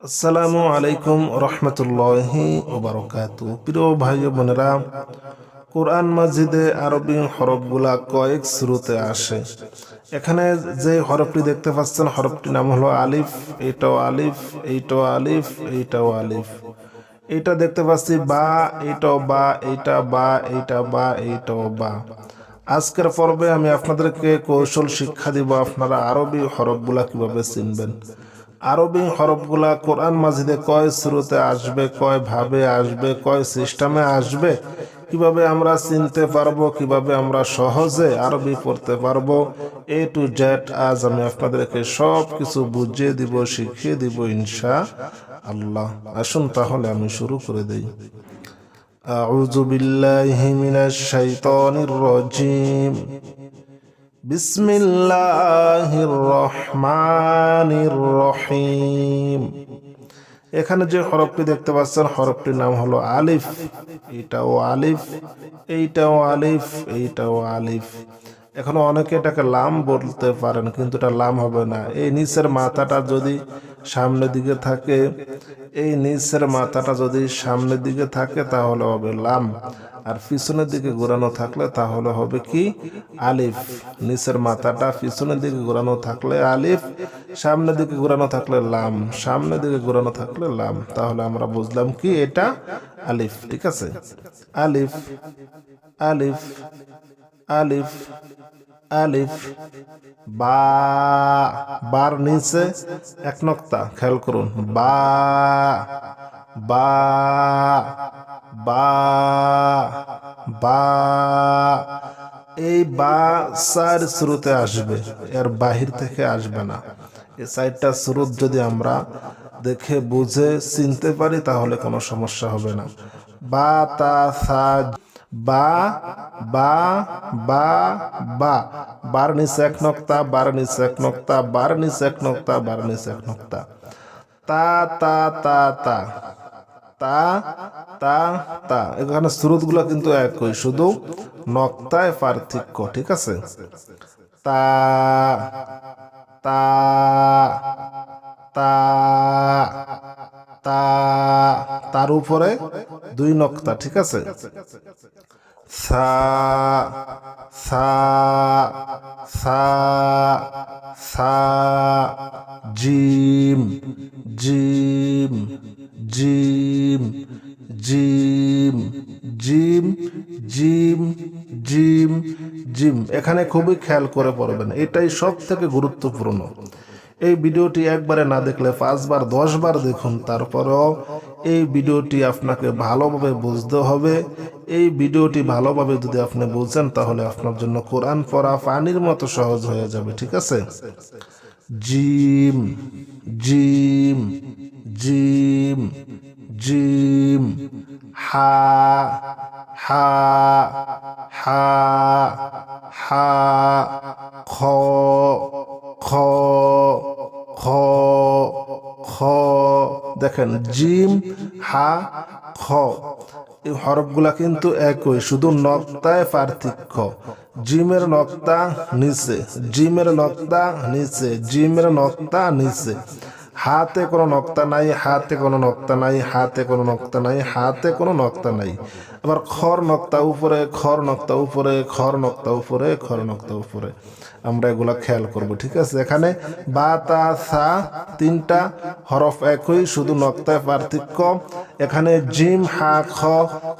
আসসালামু আলাইকুম রহমতুল্লাহি ওয়া বারাকাতুহু। প্রিয় ভাই ও বোনেরা, কোরআন মাজিদে আরবি হরফগুলা কয়েক শুরুতে আসে। এখানে যে হরফটি দেখতে পাচ্ছেন, হরফটির নাম হলো আলিফ। এইটাও আলিফ, এইটাও আলিফ, এইটাও আলিফ। এইটা দেখতে পাচ্ছি বা, এইটাও বা, এইটা বা, এইটা বা, এইটাও বা। আজকের পর্বে আমি আপনাদেরকে কৌশল শিক্ষা দিব, আপনারা আরবি হরফগুলা কিভাবে চিনবেন। আরবি হরফগুলা কোরআন মাজিদে কয় শুরুতে আসবে, কয় ভাবে আসবে, কয় সিস্টেমে আসবে, কিভাবে আমরা চিনতে পারবো, কিভাবে আমরা সহজে আরবি পড়তে পারবো, এ টু জেড আজ আমি আপনাদেরকে সব কিছু বুঝিয়ে দিব, শিখিয়ে দিব ইনশা আল্লাহ। আসুন তাহলে আমি শুরু করে দেই। আউযু বিল্লাহি মিনাশ শাইতানির রাজিম। বিসমিল্লাহির রহমানির রহিম। এখানে যে হরফটি দেখতে পাচ্ছেন, হরফটির নাম হলো আলিফ। এইটাও আলিফ, এইটাও আলিফ, এইটাও আলিফ। এখন অনেকে এটাকে লাম বলতে পারেন, কিন্তু এটা লাম হবে না। এই নিচের মাথাটা যদি সামনের দিকে থাকে, এই নিচের মাথাটা যদি সামনের দিকে থাকে তাহলে হবে লাম, আর পিছনের দিকে ঘোরানো থাকলে তাহলে হবে কি আলিফ। নিচের মাথাটা পিছনের দিকে ঘোরানো থাকলে আলিফ, সামনের দিকে ঘোরানো থাকলে লাম, সামনের দিকে ঘোরানো থাকলে লাম। তাহলে আমরা বুঝলাম কি এটা আলিফ। ঠিক আছে, আলিফ, আলিফ, আলিফ, আলিফ। বা, বার নিচে এক নক্তা, খেয়াল করুন। বা, বা, বা, বা। এই বা চার শুরুতে আসবে, এর বাহির থেকে আসবে না। এই চারটা শুরুত যদি আমরা দেখে বুঝে চিনতে পারি তাহলে কোনো সমস্যা হবে না। বা, তা, সা, বা, বা, বা, বা। বার নিচে এক নক্তা, বার নিচে এক নক্তা, বার নিচে এক নক্তা, বার নিচে এক নক্তা। তা, তা, তা, তা, তা, তা, তা। এখানে স্রোত গুলা কিন্তু একই, শুধু নক্তায় পার্থক্য। ঠিক আছে, তা, তা, তা, তা। তার উপরে দুই নক্তা। ঠিক আছে, সা, সা, সা, সা। Gym, gym, gym, gym, gym, gym, gym, gym. এখানে খুবই খেয়াল করে পড়বেন, এটাই সব থেকে গুরুত্বপূর্ণ। এই ভিডিওটি একবারে না দেখলে 5 বার 10 বার দেখুন, তারপরেও এই ভিডিওটি আপনাকে ভালোভাবে বুঝতে হবে। এই ভিডিওটি ভালোভাবে যদি আপনি বুঝেন তাহলে আপনার জন্য কোরআন পড়া পানির মতো সহজ হয়ে যাবে। ঠিক আছে, জিম, জিম, জিম, জিম। হা, হা, হা, হা। খ, খ, খ, খ। দেখেন, জিম, হা, খ। এই হরফগুলা কিন্তু একই, শুধু নক্তায় পার্থক্য। জিমের নক্তা নিচে, জিমের নক্তা নিচে, জিমের নক্তা নিচে। হাতে কোনো নক্তা নাই, হাতে কোনো নক্তা নাই, হাতে কোনো নক্তা নাই, হাতে কোনো নক্তা নাই। আবার খর নক্তা উপরে, খর নক্তা উপরে, খর নক্তা উপরে, খর নক্তা উপরে। আমরা এগুলা খেয়াল করব। ঠিক আছে, এখানে বা, তা, সা তিনটা হরফ একই, শুধু নক্তায় পার্থক্য। এখানে জিম, হা, খ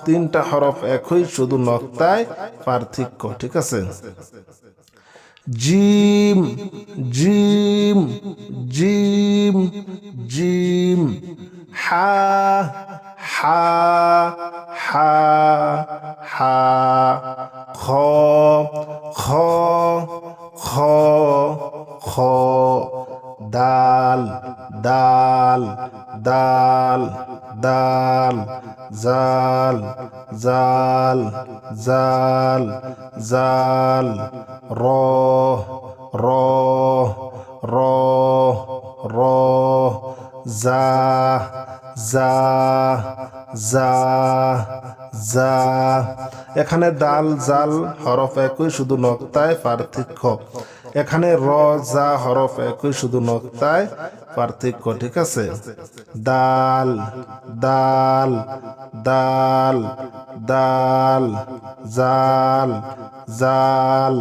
তিনটা হরফ একই, শুধু নক্তায় পার্থক্য। ঠিক আছে, জিম, জিম, জিম, জিম। হা, হা, হা, হা। খ, খ, খ, খ। দাল, দাল, দাল, দাল। জাল, জাল, জাল, জাল। র, র, র, র। জা, জা, জা, জা। এখানে দাল, জাল হরফ একই, শুধু নক্তায় পার্থক্য। এখানে র জা হরফ একই, শুধু নক্তায় পার্থক্য, ঠিক আছে। দাল দাল দাল দাল, জাল জাল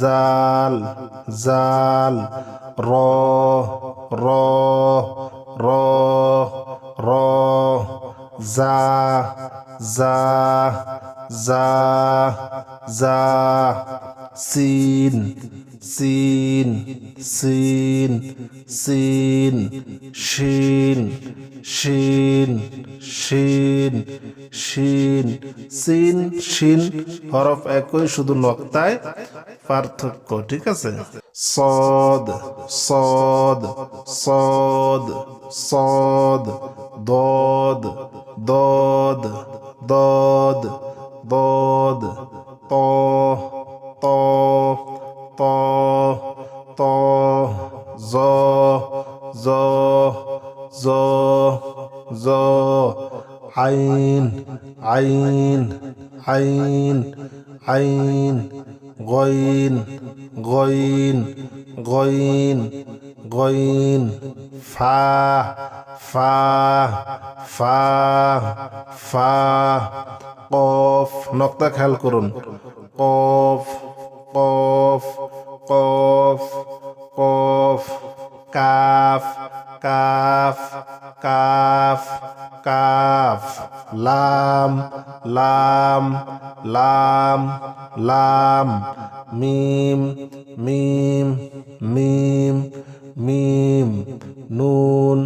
জাল জাল, র র র র, জা জা জা জা, সিন সিন সিন সিন, শিন শিন শিন শিন, সিন শিন হরফ একই, শুধু নক্তায় পার্থক্য, ঠিক আছে। সদ সদ সদ সদ, দদ দদ দদ দদ, ত ত ত ত, জ জ জ জ, আইন আইন আইন আইন, গইন গইন গইন গইন, ফা ফা ফা ফা, কফ নক্তা খেয়াল করুন, কফ কফ কফ কফ, কাফ কাফ কাফ কাফ, লাম লাম লাম লাম, মিম মিম মিম মিম, নুন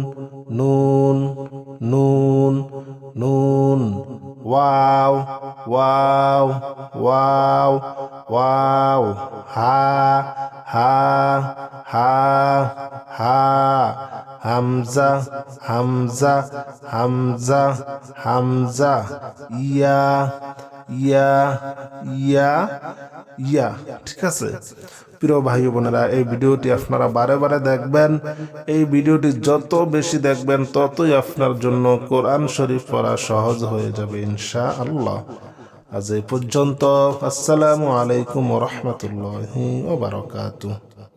নুন নুন নুন, ওয়াও ওয়াও ওয়াও ওয়াও, হা হা হা হা, হামজা হামজা হামজা হামজা, ইয়া ইয়া ইয়া ইয়া, ঠিক আছে। প্রিয় ভাই বোনেরা, এই ভিডিওটি আপনারা বারে বারে দেখবেন। এই ভিডিওটি যত বেশি দেখবেন ততই আপনার জন্য কোরআন শরীফ পড়া সহজ হয়ে যাবে ইনশাআল্লাহ। আজ এই পর্যন্ত। আসসালামু আলাইকুম ওয়া রাহমাতুল্লাহি ওয়া বারাকাতুহু।